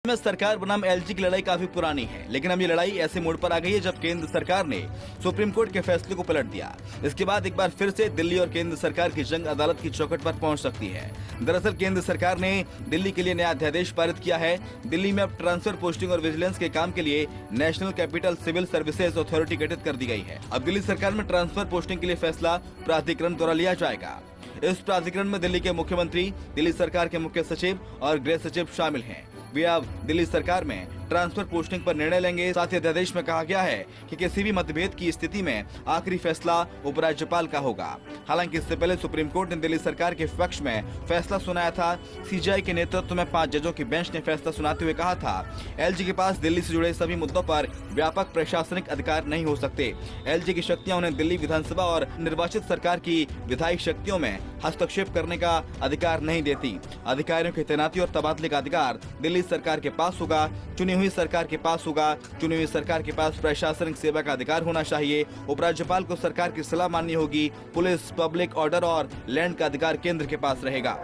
में सरकार बनाम एलजी की लड़ाई काफी पुरानी है, लेकिन अब ये लड़ाई ऐसे मोड़ पर आ गई है जब केंद्र सरकार ने सुप्रीम कोर्ट के फैसले को पलट दिया। इसके बाद एक बार फिर से दिल्ली और केंद्र सरकार की जंग अदालत की चौखट पर पहुंच सकती है। दरअसल केंद्र सरकार ने दिल्ली के लिए नया अध्यादेश पारित किया है। दिल्ली में अब ट्रांसफर, पोस्टिंग और विजिलेंस के काम के लिए national capital civil services authority गठित कर दी गई है। अब दिल्ली सरकार में ट्रांसफर, पोस्टिंग के लिए फैसला प्राधिकरण द्वारा लिया जाएगा। इस प्राधिकरण में दिल्ली के मुख्यमंत्री, दिल्ली सरकार के मुख्य सचिव और गृह सचिव शामिल हैं। वे अब दिल्ली सरकार में ट्रांसफर, पोस्टिंग पर निर्णय लेंगे। साथ ही अध्यादेश में कहा गया है कि किसी भी मतभेद की स्थिति में आखिरी फैसला उपराज्यपाल का होगा। हालांकि इससे पहले सुप्रीम कोर्ट ने दिल्ली सरकार के पक्ष में फैसला सुनाया था। सीजीआई के नेतृत्व में 5 जजों की बेंच ने फैसला सुनाते हुए कहा था, एलजी के पास दिल्ली से जुड़े सभी मुद्दों पर व्यापक प्रशासनिक अधिकार नहीं हो सकते। एलजी की शक्तियां उन्हें दिल्ली विधानसभा और निर्वाचित सरकार की विधायी शक्तियों में हस्तक्षेप करने का अधिकार नहीं देती। अधिकारियों की तैनाती और तबादले का अधिकार दिल्ली सरकार के पास होगा, चुनी हुई सरकार के पास होगा। चुनी हुई सरकार के पास प्रशासनिक सेवा का अधिकार होना चाहिए। उपराज्यपाल को सरकार की सलाह माननी होगी। पुलिस, पब्लिक ऑर्डर और लैंड का अधिकार केंद्र के पास रहेगा।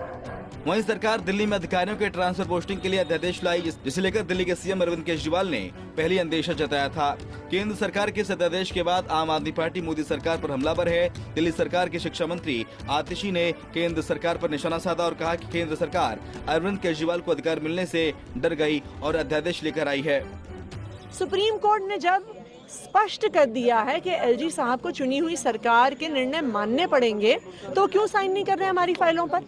वहीं सरकार दिल्ली में अधिकारियों के ट्रांसफर, पोस्टिंग के लिए अध्यादेश लाई, जिसे लेकर दिल्ली के सीएम अरविंद केजरीवाल ने पहले अंदेशा जताया था। केंद्र सरकार के इस अध्यादेश के बाद आम आदमी पार्टी मोदी सरकार पर हमलावर है। दिल्ली सरकार के शिक्षा मंत्री आतिशी ने केंद्र सरकार पर निशाना साधा और कहा कि केंद्र सरकार अरविंद केजरीवाल को अधिकार मिलने से डर गई और अध्यादेश लेकर आई है। सुप्रीम कोर्ट ने जब स्पष्ट कर दिया है कि एलजी साहब को चुनी हुई सरकार के निर्णय मानने पड़ेंगे, तो क्यों साइन नहीं कर रहे हमारी फाइलों पर?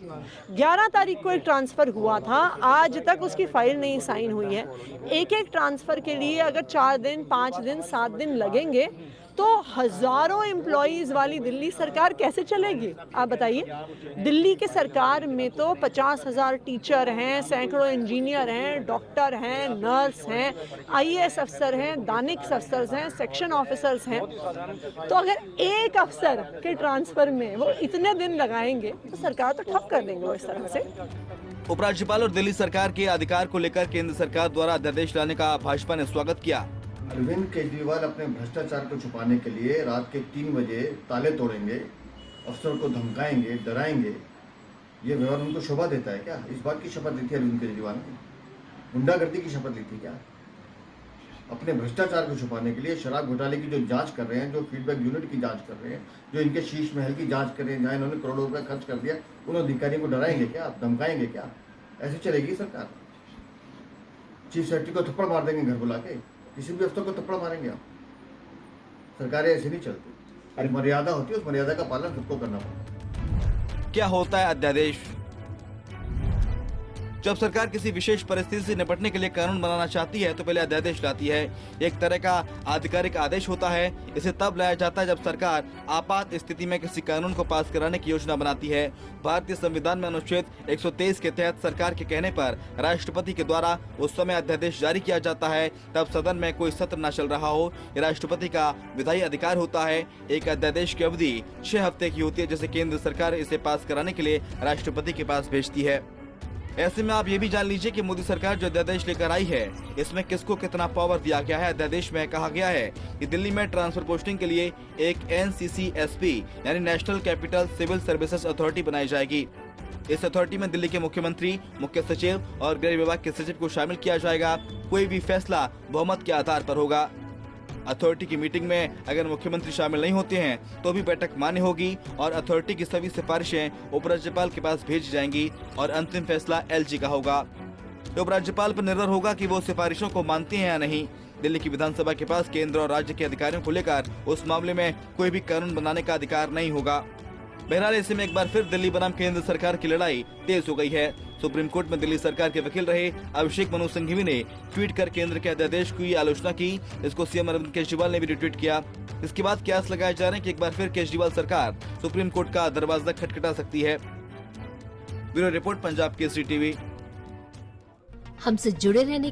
11 तारीख को एक ट्रांसफर हुआ था, आज तक उसकी फाइल नहीं साइन हुई है। एक एक ट्रांसफर के लिए अगर 4 दिन, 5 दिन, 7 दिन लगेंगे तो हजारों एम्प्लॉइज वाली दिल्ली सरकार कैसे चलेगी? आप बताइए। दिल्ली के सरकार में तो 50,000 टीचर हैं, सैकड़ों इंजीनियर हैं, डॉक्टर हैं, नर्स हैं, आईएएस अफसर हैं, दानिश अफसर हैं, सेक्शन ऑफिसर्स हैं। तो अगर एक अफसर के ट्रांसफर में वो इतने दिन लगाएंगे तो सरकार तो ठप कर देंगे वो इस तरह से। उपराज्यपाल और दिल्ली सरकार के अधिकार को लेकर केंद्र सरकार द्वारा अध्यादेश लाने का भाजपा ने स्वागत किया। अरविंद केजरीवाल अपने भ्रष्टाचार को छुपाने के लिए रात के 3 बजे ताले तोड़ेंगे, अफसर को धमकाएंगे, डराएंगे। ये व्यवहार उनको शोभा देता है क्या? इस बात की शपथ ली थी अरविंद केजरीवाल ने? गुंडागर्दी की शपथ ली थी क्या? अपने भ्रष्टाचार को छुपाने के लिए शराब घोटाले की जो जांच कर रहे हैं, जो फीडबैक यूनिट की जांच कर रहे हैं, जो इनके शीश महल की जांच कर रहे हैं, जहाँ इन्होंने करोड़ों रुपए खर्च कर दिया, उन अधिकारियों को डराएंगे क्या? धमकाएंगे क्या? ऐसे चलेगी सरकार? चीफ सेक्रेटरी को थप्पड़ मार देंगे घर बुला के, किसी भी अफसर को थप्पड़ मारेंगे आप? सरकारें ऐसे नहीं चलती। अरे मर्यादा होती है, उस मर्यादा का पालन सबको करना पड़ता है। क्या होता है अध्यादेश? जब सरकार किसी विशेष परिस्थिति से निपटने के लिए कानून बनाना चाहती है तो पहले अध्यादेश लाती है। एक तरह का आधिकारिक आदेश होता है। इसे तब लाया जाता है जब सरकार आपात स्थिति में किसी कानून को पास कराने की योजना बनाती है। भारतीय संविधान में अनुच्छेद 123 के तहत सरकार के कहने पर राष्ट्रपति के द्वारा उस समय अध्यादेश जारी किया जाता है। तब सदन में कोई सत्र न चल रहा हो, ये राष्ट्रपति का विधायी अधिकार होता है। एक अध्यादेश की अवधि 6 हफ्ते की होती है, जिसे केंद्र सरकार इसे पास कराने के लिए राष्ट्रपति के पास भेजती है। ऐसे में आप ये भी जान लीजिए कि मोदी सरकार जो अध्यादेश लेकर आई है, इसमें किसको कितना पावर दिया गया है। अध्यादेश में कहा गया है कि दिल्ली में ट्रांसफर, पोस्टिंग के लिए एक NCCSP यानी national capital civil services authority बनाई जाएगी। इस अथॉरिटी में दिल्ली के मुख्यमंत्री, मुख्य सचिव और गृह विभाग के सचिव को शामिल किया जाएगा। कोई भी फैसला बहुमत के आधार पर होगा। अथॉरिटी की मीटिंग में अगर मुख्यमंत्री शामिल नहीं होते हैं तो भी बैठक मान्य होगी और अथॉरिटी की सभी सिफारिशें उपराज्यपाल के पास भेजी जाएंगी और अंतिम फैसला एलजी का होगा। उपराज्यपाल पर निर्भर होगा कि वो सिफारिशों को मानते हैं या नहीं। दिल्ली की विधानसभा के पास केंद्र और राज्य के अधिकारियों को लेकर उस मामले में कोई भी कानून बनाने का अधिकार नहीं होगा। बहरहाल ऐसे में एक बार फिर दिल्ली बनाम केंद्र सरकार की लड़ाई तेज हो गई है। सुप्रीम कोर्ट में दिल्ली सरकार के वकील रहे अभिषेक मनु सिंघवी ने ट्वीट कर केंद्र के अध्यादेश की आलोचना की। इसको सीएम अरविंद केजरीवाल ने भी रिट्वीट किया। इसके बाद कयास लगाए जा रहे हैं कि एक बार फिर केजरीवाल सरकार सुप्रीम कोर्ट का दरवाजा खटखटा सकती है। Bureau report, Punjab Kesari TV. हमसे जुड़े रहने